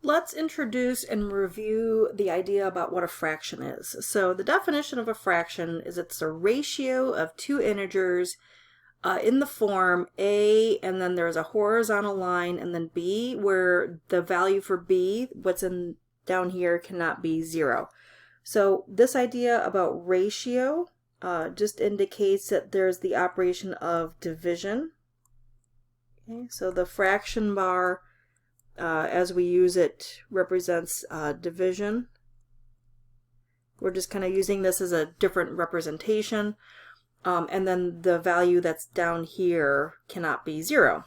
Let's introduce and review the idea about what a fraction is. So the definition of a fraction is it's a ratio of two integers in the form a, and then there's a horizontal line, and then b, where the value for b, what's in down here, cannot be 0. So this idea about ratio just indicates that there's the operation of division. Okay, so the fraction bar, as we use it, represents division. We're just kind of using this as a different representation. And then the value that's down here cannot be 0.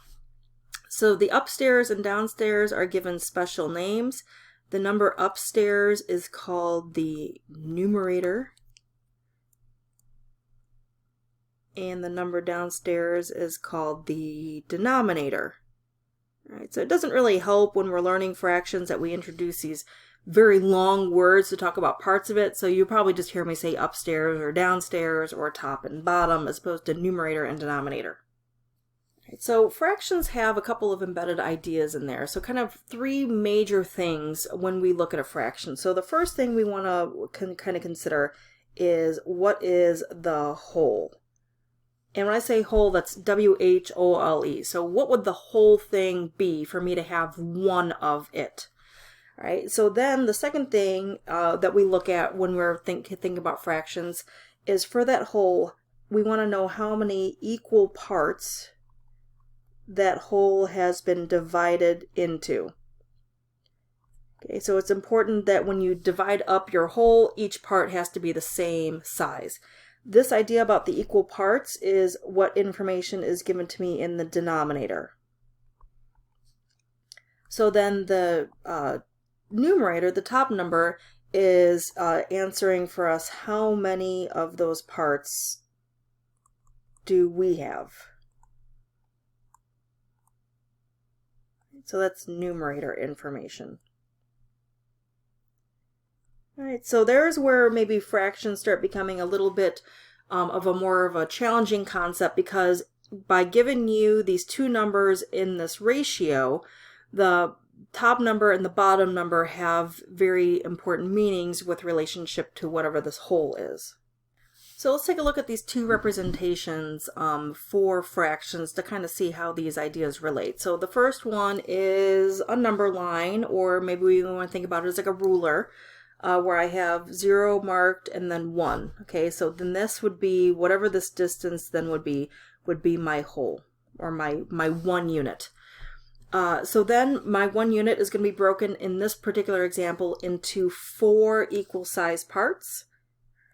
So the upstairs and downstairs are given special names. The number upstairs is called the numerator, and the number downstairs is called the denominator. Right, so it doesn't really help when we're learning fractions that we introduce these very long words to talk about parts of it, so you probably just hear me say upstairs or downstairs or top and bottom as opposed to numerator and denominator. Right, so fractions have a couple of embedded ideas in there, so kind of three major things when we look at a fraction. So the first thing we want to kind of consider is, what is the whole? And when I say whole, that's W-H-O-L-E. So what would the whole thing be for me to have one of it? All right, so then the second thing that we look at when we're thinking about fractions is, for that whole, we want to know how many equal parts that whole has been divided into. Okay, so it's important that when you divide up your whole, each part has to be the same size. This idea about the equal parts is what information is given to me in the denominator. So then the numerator, the top number, is answering for us how many of those parts do we have. So that's numerator information. All right, so there's where maybe fractions start becoming a little bit of a challenging concept, because by giving you these two numbers in this ratio, the top number and the bottom number have very important meanings with relationship to whatever this whole is. So let's take a look at these two representations for fractions to kind of see how these ideas relate. So the first one is a number line, or maybe we want to think about it as like a ruler, where I have 0 marked and then 1. Okay, so then this would be, whatever this distance then would be my whole, or my 1 unit. So then my 1 unit is going to be broken in this particular example into 4 equal size parts.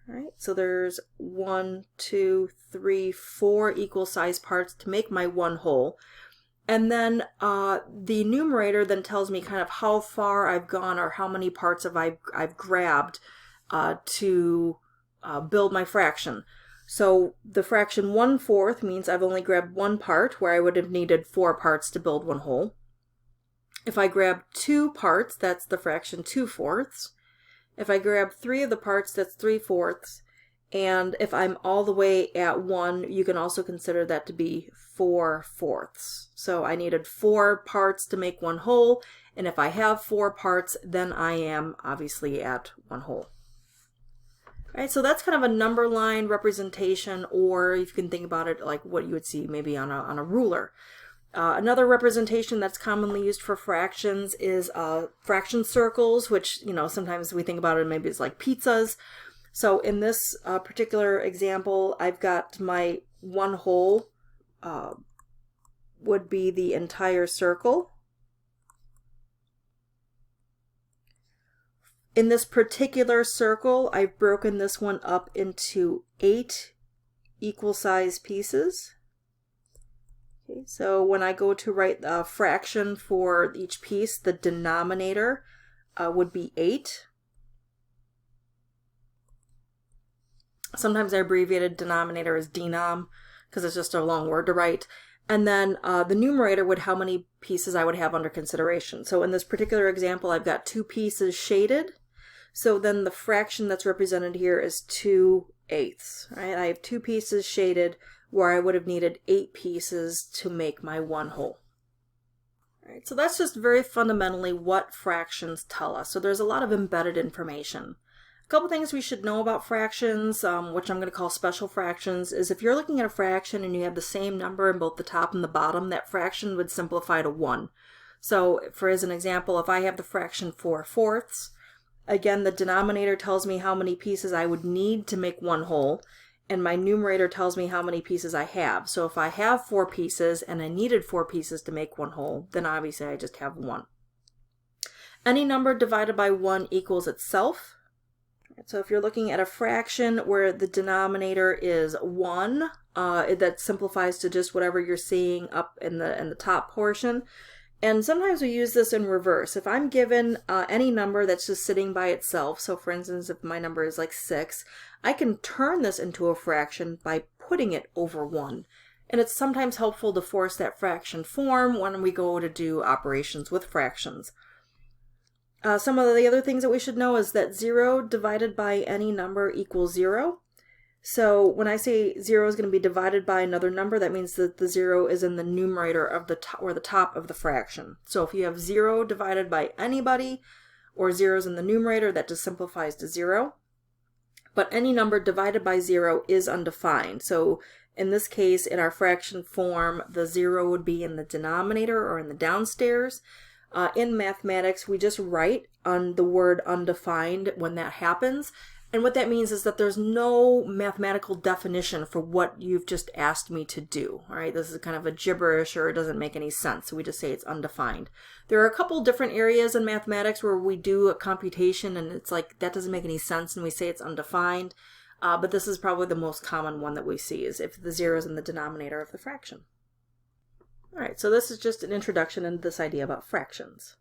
All right, so there's 1, 2, 3, 4 equal size parts to make my 1 whole. And then the numerator then tells me kind of how far I've gone, or how many parts I've grabbed to build my fraction. So the fraction 1/4 means I've only grabbed 1 part, where I would have needed 4 parts to build 1 whole. If I grab 2 parts, that's the fraction 2/4. If I grab 3 of the parts, that's 3/4. And if I'm all the way at 1, you can also consider that to be 4/4. So I needed 4 parts to make 1 whole, and if I have 4 parts, then I am obviously at 1 whole. All right, so that's kind of a number line representation, or you can think about it like what you would see maybe on a ruler. Another representation that's commonly used for fractions is fraction circles, which, you know, sometimes we think about it maybe as like pizzas. So in this particular example, I've got my 1 whole would be the entire circle. In this particular circle, I've broken this one up into 8 equal size pieces. Okay, so when I go to write a fraction for each piece, the denominator would be 8. Sometimes I abbreviated denominator as denom because it's just a long word to write. And then the numerator would how many pieces I would have under consideration. So in this particular example, I've got 2 pieces shaded. So then the fraction that's represented here is 2/8. Right? I have 2 pieces shaded where I would have needed 8 pieces to make my 1 whole. All right, so that's just very fundamentally what fractions tell us. So there's a lot of embedded information. A couple things we should know about fractions, which I'm going to call special fractions, is if you're looking at a fraction and you have the same number in both the top and the bottom, that fraction would simplify to 1. So for as an example, if I have the fraction 4/4, again, the denominator tells me how many pieces I would need to make one whole, and my numerator tells me how many pieces I have. So if I have 4 pieces and I needed 4 pieces to make one whole, then obviously I just have 1. Any number divided by 1 equals itself. So if you're looking at a fraction where the denominator is 1, that simplifies to just whatever you're seeing up in the top portion. And sometimes we use this in reverse. If I'm given any number that's just sitting by itself, so for instance, if my number is like 6, I can turn this into a fraction by putting it over 1. And it's sometimes helpful to force that fraction form when we go to do operations with fractions. Some of the other things that we should know is that 0 divided by any number equals 0. So when I say 0 is going to be divided by another number, that means that the 0 is in the numerator of the top, or the top of the fraction. So if you have 0 divided by anybody, or 0 is in the numerator, that just simplifies to 0. But any number divided by 0 is undefined. So in this case, in our fraction form, the 0 would be in the denominator or in the downstairs. In mathematics, we just write on the word undefined when that happens. And what that means is that there's no mathematical definition for what you've just asked me to do. All right, this is kind of a gibberish, or it doesn't make any sense. So we just say it's undefined. There are a couple different areas in mathematics where we do a computation and it's like that doesn't make any sense and we say it's undefined. But this is probably the most common one that we see, is if the 0 is in the denominator of the fraction. All right, so this is just an introduction into this idea about fractions.